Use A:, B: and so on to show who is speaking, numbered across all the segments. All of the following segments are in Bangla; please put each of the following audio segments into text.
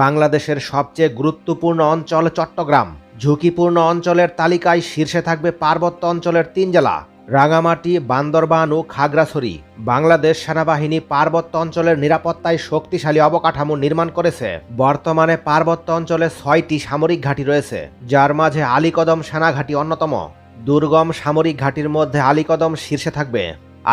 A: বাংলাদেশের সবচেয়ে গুরুত্বপূর্ণ অঞ্চল চট্টগ্রাম। ঝুঁকিপূর্ণ অঞ্চলের তালিকায় শীর্ষে থাকবে পার্বত্য অঞ্চলের 3 জেলা রাঙামাটি, বান্দরবান ও খাগড়াছড়ি। বাংলাদেশ সেনাবাহিনী পার্বত্য অঞ্চলের নিরাপত্তায় শক্তিশালী অবকাঠামো নির্মাণ করেছে। বর্তমানে পার্বত্য অঞ্চলে 6টি সামরিক ঘাঁটি রয়েছে, যার মাঝে আলীকদম সেনাঘাঁটি অন্যতম। দুর্গম সামরিক ঘাঁটির মধ্যে আলীকদম শীর্ষে থাকবে।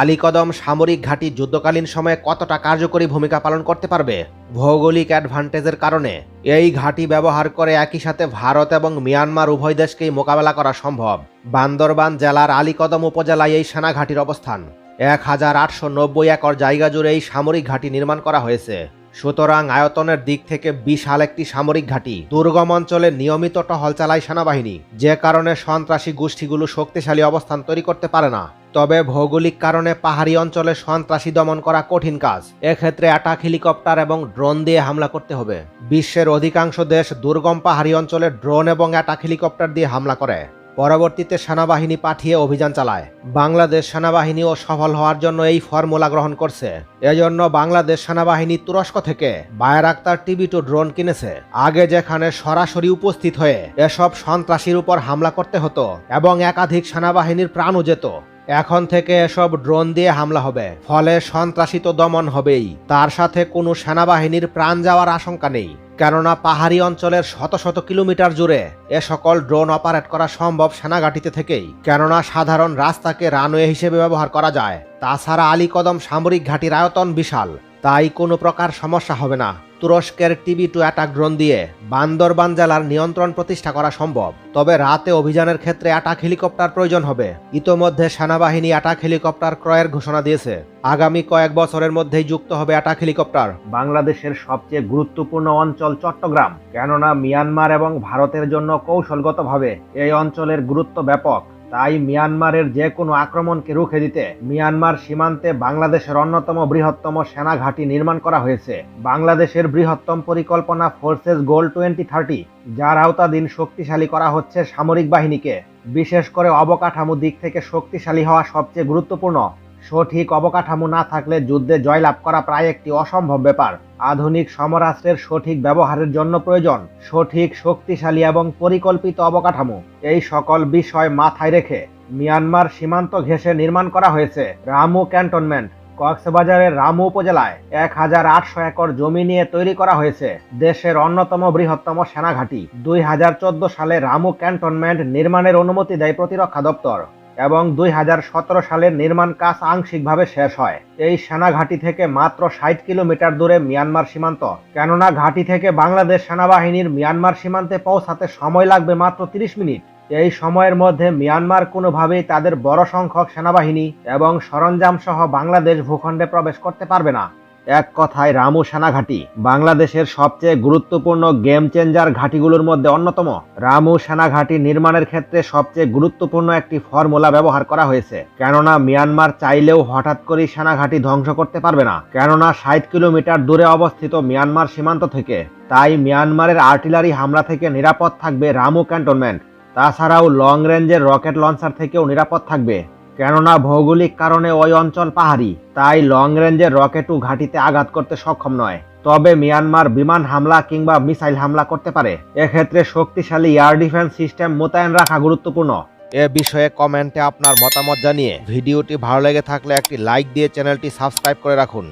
A: আলীকদম সামরিক ঘাঁটি যুদ্ধকালীন সময়ে কতটা কার্যকরী ভূমিকা পালন করতে পারবে? ভৌগোলিক অ্যাডভান্টেজের কারণে এই ঘাঁটি ব্যবহার করে একই সাথে ভারত এবং মিয়ানমার উভয় দেশকেই মোকাবেলা করা সম্ভব। বান্দরবান জেলার আলীকদম উপজেলায় এই সেনাঘাঁটির অবস্থান। 1890 একর জায়গা জুড়ে এই সামরিক ঘাঁটি নির্মাণ করা হয়েছে। সুতরাং আয়তনের দিক থেকে বিশাল একটি সামরিক ঘাঁটি। দুর্গম অঞ্চলে নিয়মিত টহল চালায় সেনাবাহিনী, যে কারণে সন্ত্রাসী গোষ্ঠীগুলো শক্তিশালী অবস্থান তৈরি করতে পারে না। তবে ভৌগোলিক কারণে পাহাড়ি অঞ্চলে সন্ত্রাসী দমন করা কঠিন কাজ। এক্ষেত্রে অ্যাটাক হেলিকপ্টার এবং ড্রোন দিয়ে হামলা করতে হবে। বিশ্বের অধিকাংশ দেশ দুর্গম পাহাড়ি অঞ্চলে ড্রোন এবং অ্যাটাক হেলিকপ্টার দিয়ে হামলা করে। পরবর্তীতে সেনাবাহিনী পাঠিয়ে অভিযান চালায়। বাংলাদেশ সেনাবাহিনীও সফল হওয়ার জন্য এই ফর্মুলা গ্রহণ করছে। এজন্য বাংলাদেশ সেনাবাহিনী তুরস্ক থেকে বায়রাক্তার TB2 ড্রোন কিনেছে। আগে যেখানে সরাসরি উপস্থিত হয়ে এসব সন্ত্রাসীর উপর হামলা করতে হতো এবং একাধিক সেনাবাহিনীর প্রাণও যেত, এখন থেকে এসব ড্রোন দিয়ে হামলা হবে। ফলে সন্ত্রাসী তো দমন হবেই, তার সাথে কোনো সেনাবাহিনীর প্রাণ যাওয়ার আশঙ্কা নেই। কেননা পাহাড়ি অঞ্চলের শত শত কিলোমিটার জুড়ে এ সকল ড্রোন অপারেট করা সম্ভব সেনাঘাঁটিতে থেকেই। কেননা সাধারণ রাস্তাকে রানওয়ে হিসেবে ব্যবহার করা যায়। তাছাড়া আলীকদম সামরিক ঘাঁটির আয়তন বিশাল, তাই কোনো প্রকার সমস্যা হবে না। তুরস্কের TB2 অ্যাটাক ড্রোন দিয়ে বান্দরবান জেলার নিয়ন্ত্রণ প্রতিষ্ঠা করা সম্ভব। তবে রাতে অভিযানের ক্ষেত্রে অ্যাটাক হেলিকপ্টার প্রয়োজন হবে। ইতোমধ্যে সেনাবাহিনী অ্যাটাক হেলিকপ্টার ক্রয়ের ঘোষণা দিয়েছে। আগামী কয়েক বছরের মধ্যেই যুক্ত হবে অ্যাটাক হেলিকপ্টার। বাংলাদেশের সবচেয়ে গুরুত্বপূর্ণ অঞ্চল চট্টগ্রাম, কেননা মিয়ানমার এবং ভারতের জন্য কৌশলগতভাবে এই অঞ্চলের গুরুত্ব ব্যাপক। তাই মিয়ানমারের যে কোনো আক্রমণকে রুখে দিতে মিয়ানমার সীমান্তে বাংলাদেশের অন্যতম বৃহত্তম সেনা ঘাঁটি নির্মাণ করা হয়েছে। বাংলাদেশের বৃহত্তম পরিকল্পনা ফোর্সেস গোল 2030, যার আওতাধীন শক্তিশালী করা হচ্ছে সামরিক বাহিনীকে। বিশেষ করে অবকাঠামো দিক থেকে শক্তিশালী হওয়া সবচেয়ে গুরুত্বপূর্ণ। সঠিক অবকাঠামো না থাকলে যুদ্ধে জয়লাভ করা প্রায় একটি অসম্ভব ব্যাপার। আধুনিক সমরাস্ত্রের সঠিক ব্যবহারের জন্য প্রয়োজন সঠিক, শক্তিশালী এবং পরিকল্পিত অবকাঠামো। এই সকল বিষয় মাথায় রেখে মিয়ানমার সীমান্ত ঘেঁষে নির্মাণ করা হয়েছে রামু ক্যান্টনমেন্ট। কক্সবাজারের রামু উপজেলায় 1800 একর জমি নিয়ে তৈরি করা হয়েছে দেশের অন্যতম বৃহত্তম সেনাঘাঁটি। 2014 সালে রামু ক্যান্টনমেন্ট নির্মাণের অনুমতি দেয় প্রতিরক্ষা দপ্তর এবং 2017 সালের নির্মাণ কাজ আংশিকভাবে শেষ হয়। এই সেনাঘাঁটি থেকে মাত্র 60 কিলোমিটার দূরে মিয়ানমার সীমান্ত। কেননা ঘাঁটি থেকে বাংলাদেশ সেনাবাহিনীর মিয়ানমার সীমান্তে পৌঁছাতে সময় লাগবে মাত্র 30 মিনিট। এই সময়ের মধ্যে মিয়ানমার কোনোভাবেই তাদের বড় সংখ্যক সেনাবাহিনী এবং সরঞ্জাম সহ বাংলাদেশ ভূখণ্ডে প্রবেশ করতে পারবে না। এক কথায় রামু সেনাঘাঁটি বাংলাদেশের সবচেয়ে গুরুত্বপূর্ণ গেম চেঞ্জার ঘাঁটিগুলোর মধ্যে অন্যতম। রামু সেনাঘাঁটি নির্মাণের ক্ষেত্রে সবচেয়ে গুরুত্বপূর্ণ একটি ফর্মুলা ব্যবহার করা হয়েছে। কেননা মিয়ানমার চাইলেও হঠাৎ করে সেনাঘাঁটি ধ্বংস করতে পারবে না, কেননা 60 কিলোমিটার দূরে অবস্থিত মিয়ানমার সীমান্ত থেকে। তাই মিয়ানমারের আর্টিলারি হামলা থেকে নিরাপদ থাকবে রামু ক্যান্টনমেন্ট। তাছাড়াও লং রেঞ্জের রকেট লঞ্চার থেকেও নিরাপদ থাকবে, কেননা ভৌগোলিক কারণে ওই অঞ্চল পাহাড়ি। তাই লং রেঞ্জের রকেটও ঘাঁটিতে আঘাত করতে সক্ষম নয়। তবে মিয়ানমার বিমান হামলা কিংবা মিসাইল হামলা করতে পারে। এক্ষেত্রে শক্তিশালী এয়ার ডিফেন্স সিস্টেম মোতায়েন রাখা গুরুত্বপূর্ণ। এ বিষয়ে কমেন্টে আপনার মতামত জানিয়ে ভিডিওটি ভালো লেগে থাকলে একটি লাইক দিয়ে চ্যানেলটি সাবস্ক্রাইব করে রাখুন।